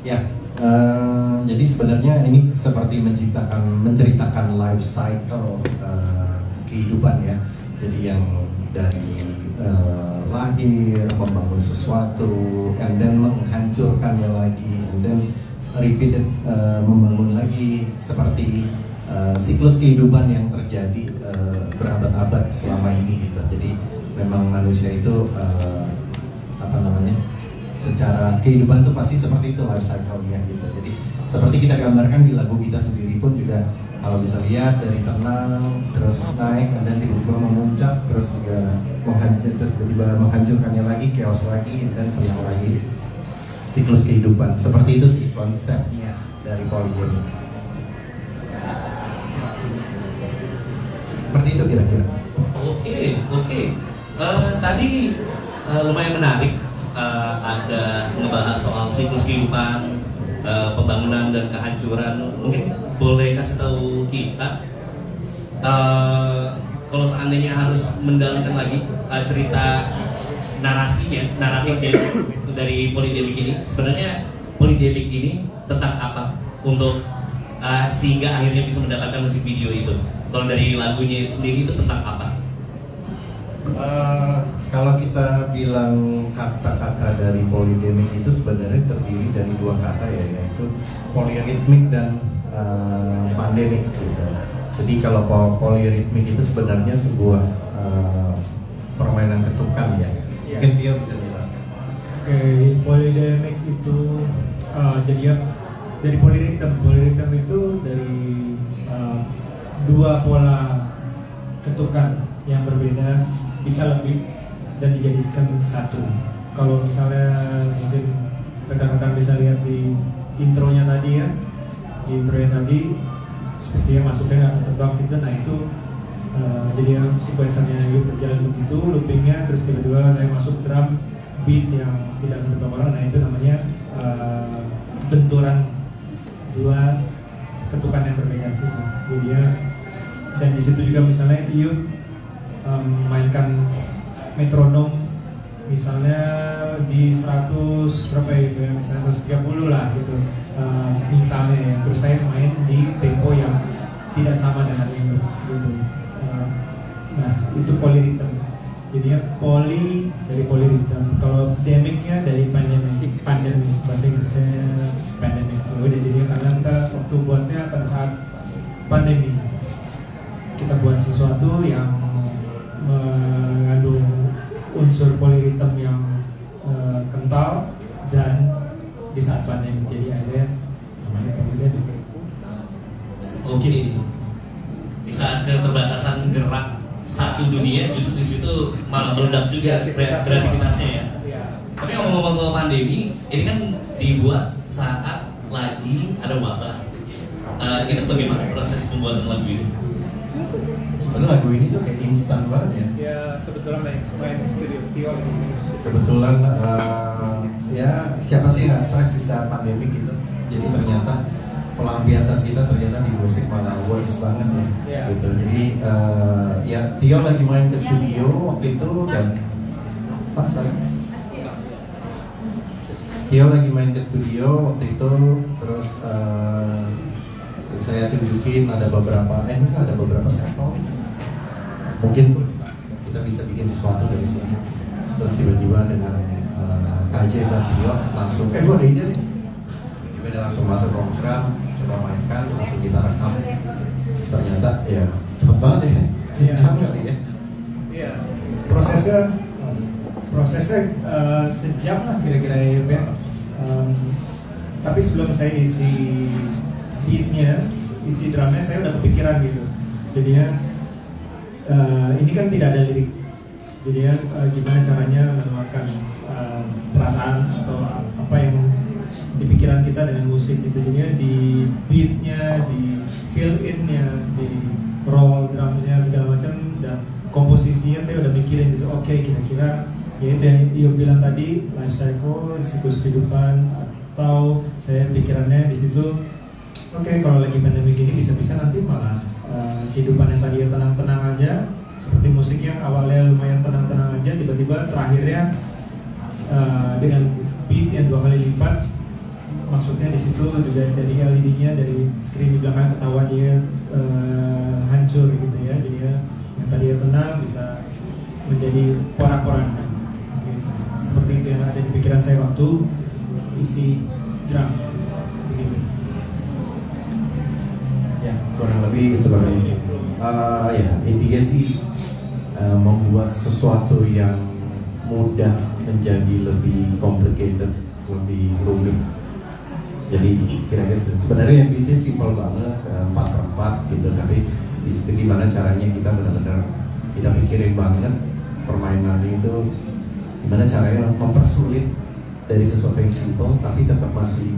Ya, jadi sebenarnya ini seperti menceritakan life cycle kehidupan ya. Jadi yang dari lahir, membangun sesuatu, and then menghancurkannya lagi, and then repeated, membangun lagi, seperti siklus kehidupan yang terjadi berabad-abad selama ini gitu. Jadi memang manusia itu apa namanya? Secara kehidupan tuh pasti seperti itu life cycle-nya gitu. Jadi seperti kita gambarkan di lagu kita sendiri pun juga, kalau bisa lihat dari tenang terus naik dan tiba-tiba memuncak, terus juga tiba-tiba menghancurkannya lagi, chaos lagi, dan tenang lagi. Siklus kehidupan seperti itu sih konsepnya dari polygamy. Seperti itu kira-kira. Oke. Tadi lumayan menarik. Ada ngebahas soal siklus kehidupan, pembangunan dan kehancuran. Mungkin boleh kasih tahu kita kalau seandainya harus mendalamkan lagi cerita naratifnya dari polydemic ini, sebenarnya polydemic ini tentang apa untuk sehingga akhirnya bisa mendapatkan musik video itu. Kalau dari lagunya itu sendiri itu tentang apa? Kalau kita bilang kata-kata dari polydemic itu sebenarnya terdiri dari dua kata ya, yaitu polyrhythmic dan pandemic gitu. Jadi kalau polyrhythmic itu sebenarnya sebuah permainan ketukan ya. Mungkin dia bisa jelaskan. Oke, polydemic itu jadi dari polyrhythm itu dari dua pola ketukan yang berbeda bisa lebih dan dijadikan satu. Kalau misalnya mungkin rekan-rekan bisa lihat di intronya tadi ya, di intronya tadi seperti yang masuknya akan terbang gitu, nah itu jadi sequencernya berjalan begitu, loopingnya, terus tiba-tiba saya masuk drum beat yang tidak terbang orang, nah itu namanya benturan dua ketukan yang berbeda gitu. Jadi ya, dan di situ juga misalnya Iu mainkan metronom misalnya di 100 berapa ya, misalnya 130 lah gitu, misalnya ya. Terus saya main di tempo yang tidak sama dengan Iu gitu. Nah itu polyrhythm. Jadinya poly dari polyrhythm. Kalau demicnya dari pandemic bahasa Inggrisnya pandemic. Udah jadinya karena kita waktu buatnya pada saat pandemi, kita buat sesuatu yang mengandung unsur polyrhythm yang kental dan di saat pandemi, jadi akhirnya namanya polydemic. Oke. Di saat keterbatasan gerak satu dunia, justru di situ malah meledak juga kreativitasnya ya. Tapi ngomong-ngomong soal pandemi, ini kan dibuat saat lagi ada wabah. Itu bagaimana proses pembuatan lagu ini? Sebenarnya lagu ini tuh kayak instan banget ya. Ya kebetulan main di studio Tio. Kebetulan ya siapa sih nggak stres di saat pandemi gitu. Jadi ternyata pelampiasan kita ternyata di musik malah works banget ya. Yeah. Gitu. Jadi ya Tio lagi main ke studio waktu itu dan Tio lagi main ke studio waktu itu, terus saya tunjukin ada beberapa sampel. Mungkin kita bisa bikin sesuatu dari sini. Terus tiba-tiba dengan KJ dan Tio langsung, gue ada ide nih. Tiba-tiba dia langsung masuk program, coba mainkan, langsung kita rekam. Ternyata ya cepet banget ya, sejam kali ya. Iya. Prosesnya sejam lah kira-kira ya. Tapi sebelum saya isi beatnya, isi drumnya, saya udah kepikiran gitu. Jadinya ini kan tidak ada lirik. Jadinya gimana caranya menuangkan perasaan atau apa yang di pikiran kita dengan musik gitu. Jadinya di beatnya, di fill innya, di roll drumsnya segala macam, dan komposisinya saya udah mikirin gitu. Oke, kira-kira ya itu yang Iyo bilang tadi, life cycle, siklus kehidupan, atau saya pikirannya di situ. Oke, kalau lagi pandemi gini bisa-bisa nanti malah kehidupan yang tadi tenang-tenang aja, seperti musik yang awalnya lumayan tenang-tenang aja, tiba-tiba terakhirnya dengan beat yang 2 kali lipat, maksudnya di situ juga dari LED-nya, dari screen di belakang ketahuan dia hancur gitu ya, jadi yang tadi tenang bisa menjadi porak-poranda gitu. Seperti itu yang ada di pikiran saya waktu isi drum begitu. Ya, kurang lebih seperti itu. Ya, intinya sih membuat sesuatu yang mudah menjadi lebih complicated, lebih rumit. Jadi kira-kira sebenarnya MBT simpel banget, 4/4 gitu, tapi di situ gimana caranya kita benar-benar kita pikirin banget permainan itu, gimana caranya mempersulit dari sesuatu yang simpel tapi tetap masih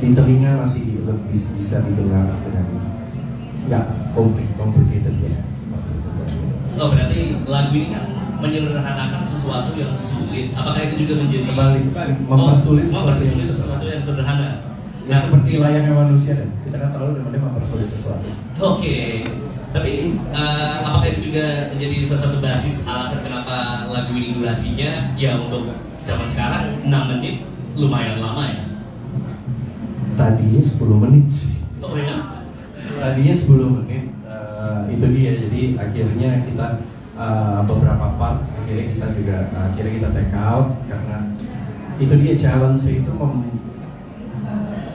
di telinga masih lebih bisa didengar dengan nggak complicated ya. Oh, berarti lagu ini kan menyederhanakan sesuatu yang sulit. Apakah itu juga menjadi mempersulit sesuatu yang sederhana? Ya, seperti layaknya manusia dan kita kan selalu mempersulit sesuatu. Oke. Tapi apakah itu juga menjadi salah satu basis alasan kenapa lagu ini durasinya ya untuk zaman sekarang 6 menit lumayan lama ya? Tadinya 10 menit sih. Oh ya? Tadinya 10 menit. Itu dia, jadi akhirnya kita beberapa part akhirnya kita take out karena itu dia challenge itu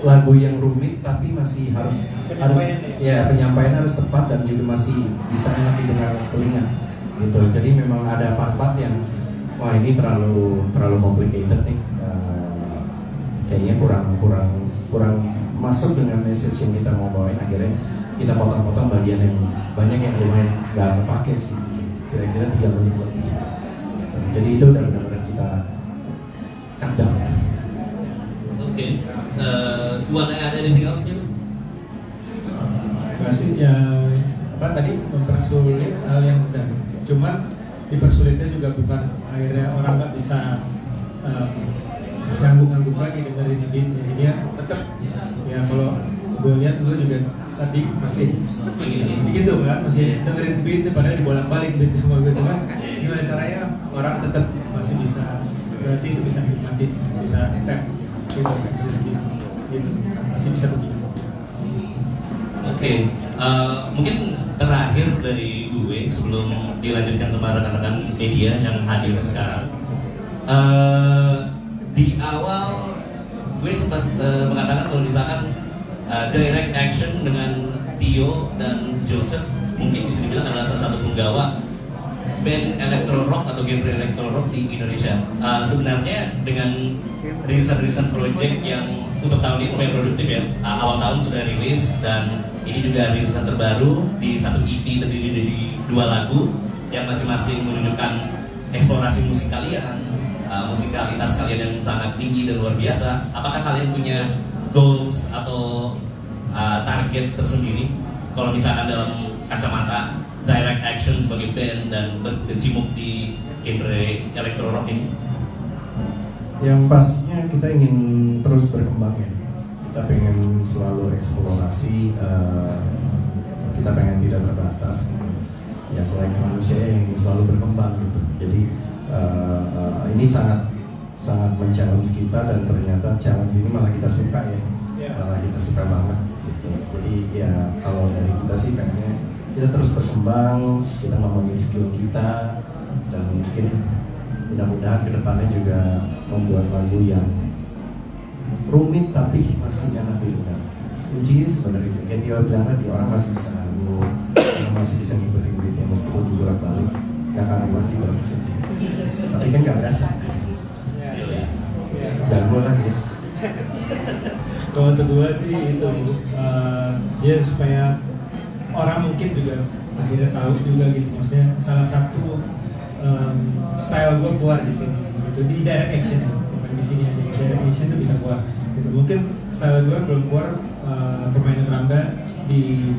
lagu yang rumit tapi masih harus penyampaian harus tepat dan juga masih bisa enak didengar telinga gitu. Jadi memang ada part-part yang wah ini terlalu complicated nih, kayaknya kurang masuk dengan message yang kita mau bawain, akhirnya kita potong-potong bagian yang banyak yang lumayan nggak kepake sih, kira-kira 3 menit lebih. Jadi itu udah benar-benar kita cut down. Oke. You wanna add anything else Jim? Masih ya tadi mempersulit hal yang mudah. Cuman dipersulitnya juga bukan akhirnya orang nggak bisa ngangguk-ngangguk lagi dengerin beat, jadi dia tetap ya kalau gue lihat dulu juga tadi masih begitu kan, masih dengerin beat padahal dibolak-balik beat sama gue, cuman gimana caranya orang tetap masih bisa, berarti itu bisa dinikmati, bisa tap gitu, bisa segini gitu, masih bisa begini. Oke. Mungkin terakhir dari gue sebelum dilanjutkan sama rekan-rekan media yang hadir sekarang. Di awal gue sempat mengatakan kalau misalkan direct action dengan Tio dan Joseph mungkin bisa dibilang adalah salah satu penggawa band electro rock atau genre electro rock di Indonesia. Sebenarnya dengan rilisan-rilisan project yang untuk tahun ini lumayan produktif ya. Awal tahun sudah rilis dan ini juga rilisan terbaru di satu EP terdiri dari 2 lagu yang masing-masing menunjukkan eksplorasi musik kalian, musikalitas kalian yang sangat tinggi dan luar biasa. Apakah kalian punya goals atau target tersendiri kalau misalkan dalam kacamata direct action sebagai band dan berkecimpung di genre electro rock ini? Yang pastinya kita ingin terus berkembang ya. Kita pengen selalu eksplorasi, kita pengen tidak terbatas. Ya selain manusia yang ingin selalu berkembang gitu. Jadi ini sangat men-challenge kita dan ternyata challenge ini malah kita suka ya. Malah kita suka banget gitu. Jadi ya kalau dari kita sih pengennya kita terus berkembang, kita ngomongin skill kita dan mungkin mudah-mudahan kedepannya juga membuat lagu yang rumit tapi masih enak didengar. Kuncinya sebenarnya itu, kayak dia bilang tadi, orang masih bisa nanggung, orang masih bisa ngikutin beatnya meskipun bolak-balik, gak karuan di bawah beatnya. Tapi kan gak berasa. Jago lah ya. Kalau untuk gue sih itu ya supaya orang mungkin juga akhirnya tahu juga gitu, maksudnya salah satu style gue keluar di sini gitu, di direct action bukan di sini aja, direct action itu bisa keluar gitu. Mungkin style gue belum keluar, permainan Rangga di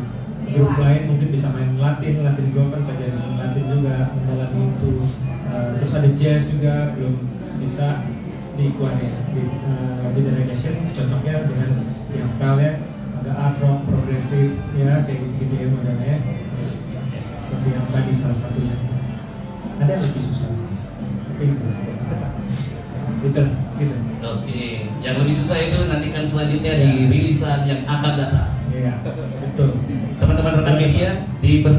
grup lain mungkin bisa main Latin gue kan pelajaran Latin juga mendalami itu, terus ada jazz juga belum bisa dikeluarin di direct action, cocoknya dengan yang style-nya agak art rock, progresif ya kayak gitu-gitu ya modelnya, seperti yang tadi salah satunya. Ada yang lebih susah, tapi gitu. Oke, yang lebih susah itu nantikan selanjutnya di rilisan yang akan datang. Iya, betul. Teman-teman rekan media, dipersilakan.